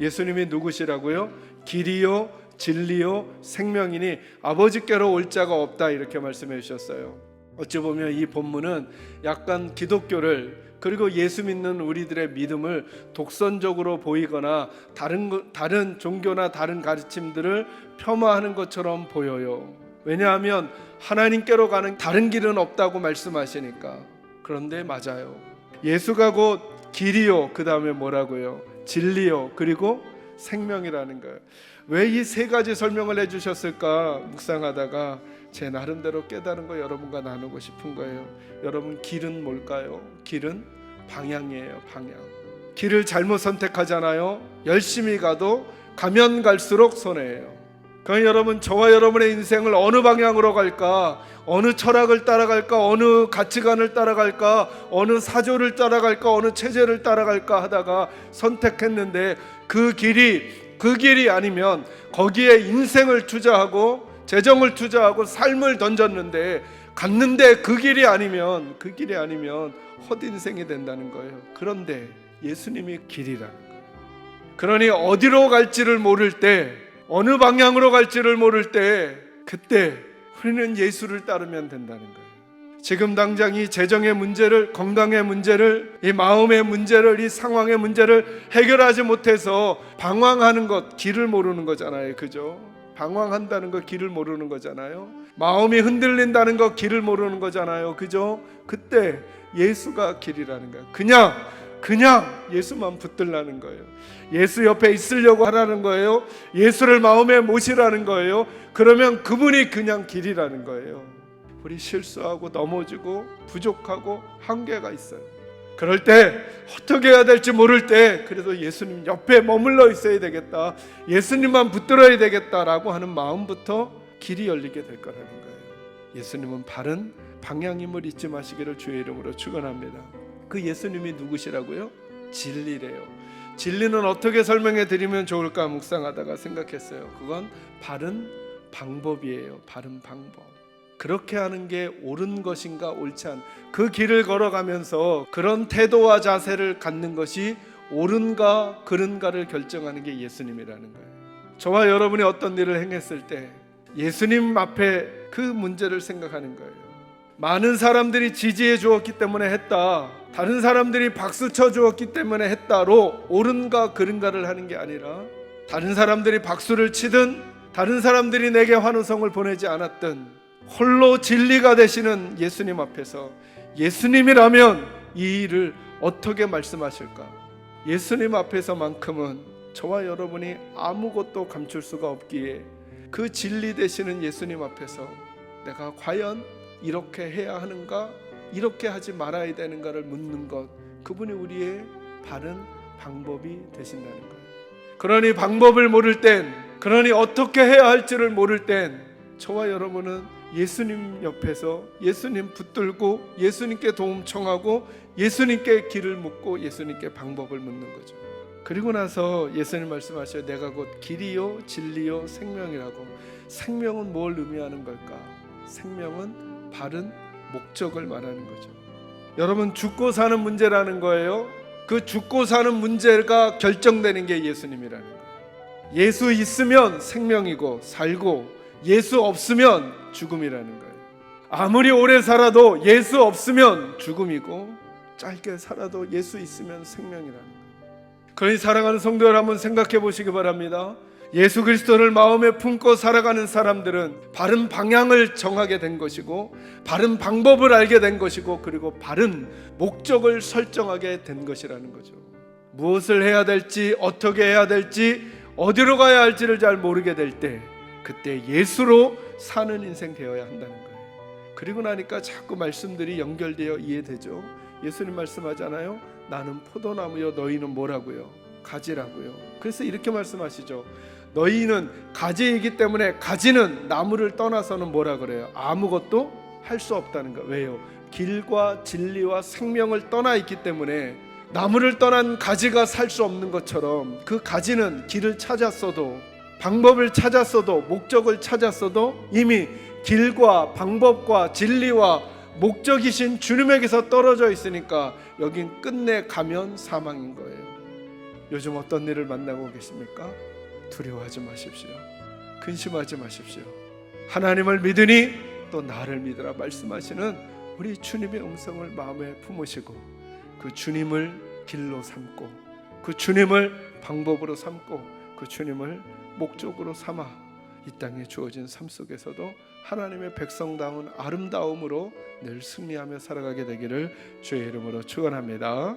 예수님이 누구시라고요? 길이요 진리요 생명이니 아버지께로 올 자가 없다, 이렇게 말씀해 주셨어요. 어찌 보면 이 본문은 약간 기독교를, 그리고 예수 믿는 우리들의 믿음을 독선적으로 보이거나 다른 종교나 다른 가르침들을 폄하하는 것처럼 보여요. 왜냐하면 하나님께로 가는 다른 길은 없다고 말씀하시니까. 그런데 맞아요. 예수가 곧 길이요, 그 다음에 뭐라고요? 진리요, 그리고 생명이라는 거예요. 왜 이 세 가지 설명을 해주셨을까 묵상하다가 제 나름대로 깨달은 거 여러분과 나누고 싶은 거예요. 여러분, 길은 뭘까요? 길은 방향이에요. 방향. 길을 잘못 선택하잖아요. 열심히 가도 가면 갈수록 손해예요. 그러니까 여러분, 저와 여러분의 인생을 어느 방향으로 갈까, 어느 철학을 따라갈까, 어느 가치관을 따라갈까, 어느 사조를 따라갈까, 어느 체제를 따라갈까 하다가 선택했는데 그 길이 아니면 거기에 인생을 투자하고 재정을 투자하고 삶을 던졌는데 갔는데 그 길이 아니면 헛인생이 된다는 거예요. 그런데 예수님이 길이라는 거예요. 그러니 어디로 갈지를 모를 때, 어느 방향으로 갈지를 모를 때, 그때 우리는 예수를 따르면 된다는 거예요. 지금 당장 이 재정의 문제를, 건강의 문제를, 이 마음의 문제를, 이 상황의 문제를 해결하지 못해서 방황하는 것, 길을 모르는 거잖아요. 그죠? 방황한다는 거 길을 모르는 거잖아요. 마음이 흔들린다는 거 길을 모르는 거잖아요. 그죠? 그때 예수가 길이라는 거예요. 그냥 예수만 붙들라는 거예요. 예수 옆에 있으려고 하라는 거예요. 예수를 마음에 모시라는 거예요. 그러면 그분이 그냥 길이라는 거예요. 우리 실수하고 넘어지고 부족하고 한계가 있어요. 그럴 때 어떻게 해야 될지 모를 때 그래도 예수님 옆에 머물러 있어야 되겠다, 예수님만 붙들어야 되겠다라고 하는 마음부터 길이 열리게 될 거라는 거예요. 예수님은 바른 방향임을 잊지 마시기를 주의 이름으로 축원합니다. 그 예수님이 누구시라고요? 진리래요. 진리는 어떻게 설명해 드리면 좋을까 묵상하다가 생각했어요. 그건 바른 방법이에요. 바른 방법. 그렇게 하는 게 옳은 것인가 옳지 않은, 그 길을 걸어가면서 그런 태도와 자세를 갖는 것이 옳은가 그른가를 결정하는 게 예수님이라는 거예요. 저와 여러분이 어떤 일을 행했을 때 예수님 앞에 그 문제를 생각하는 거예요. 많은 사람들이 지지해 주었기 때문에 했다, 다른 사람들이 박수 쳐 주었기 때문에 했다로 옳은가 그른가를 하는 게 아니라, 다른 사람들이 박수를 치든 다른 사람들이 내게 환호성을 보내지 않았든 홀로 진리가 되시는 예수님 앞에서 예수님이라면 이 일을 어떻게 말씀하실까? 예수님 앞에서만큼은 저와 여러분이 아무것도 감출 수가 없기에 그 진리 되시는 예수님 앞에서 내가 과연 이렇게 해야 하는가, 이렇게 하지 말아야 되는가를 묻는 것, 그분이 우리의 바른 방법이 되신다는 거예요. 그러니 방법을 모를 땐, 그러니 어떻게 해야 할지를 모를 땐 저와 여러분은 예수님 옆에서 예수님 붙들고 예수님께 도움 청하고 예수님께 길을 묻고 예수님께 방법을 묻는 거죠. 그리고 나서 예수님 말씀하셔요. 내가 곧 길이요 진리요 생명이라고. 생명은 뭘 의미하는 걸까? 생명은 바른 목적을 말하는 거죠. 여러분, 죽고 사는 문제라는 거예요. 그 죽고 사는 문제가 결정되는 게 예수님이라는 거예요. 예수 있으면 생명이고 살고, 예수 없으면 죽음이라는 거예요. 아무리 오래 살아도 예수 없으면 죽음이고, 짧게 살아도 예수 있으면 생명이라는 거예요. 그러니 사랑하는 성도 여러분, 한번 생각해 보시기 바랍니다. 예수 그리스도를 마음에 품고 살아가는 사람들은 바른 방향을 정하게 된 것이고, 바른 방법을 알게 된 것이고, 그리고 바른 목적을 설정하게 된 것이라는 거죠. 무엇을 해야 될지, 어떻게 해야 될지, 어디로 가야 할지를 잘 모르게 될 때, 그때 예수로 사는 인생 되어야 한다는 거예요. 그리고 나니까 자꾸 말씀들이 연결되어 이해되죠. 예수님 말씀하잖아요. 나는 포도나무요, 너희는 뭐라고요? 가지라고요. 그래서 이렇게 말씀하시죠. 너희는 가지이기 때문에, 가지는 나무를 떠나서는 뭐라 그래요? 아무것도 할 수 없다는 거예요. 왜요? 길과 진리와 생명을 떠나 있기 때문에. 나무를 떠난 가지가 살 수 없는 것처럼 그 가지는 길을 찾았어도, 방법을 찾았어도, 목적을 찾았어도 이미 길과 방법과 진리와 목적이신 주님에게서 떨어져 있으니까 여긴 끝내 가면 사망인 거예요. 요즘 어떤 일을 만나고 계십니까? 두려워하지 마십시오. 근심하지 마십시오. 하나님을 믿으니 또 나를 믿으라 말씀하시는 우리 주님의 음성을 마음에 품으시고 그 주님을 길로 삼고 그 주님을 방법으로 삼고 그 주님을 목적으로 삼아 이 땅에 주어진 삶 속에서도 하나님의 백성다운 아름다움으로 늘 승리하며 살아가게 되기를 주의 이름으로 축원합니다.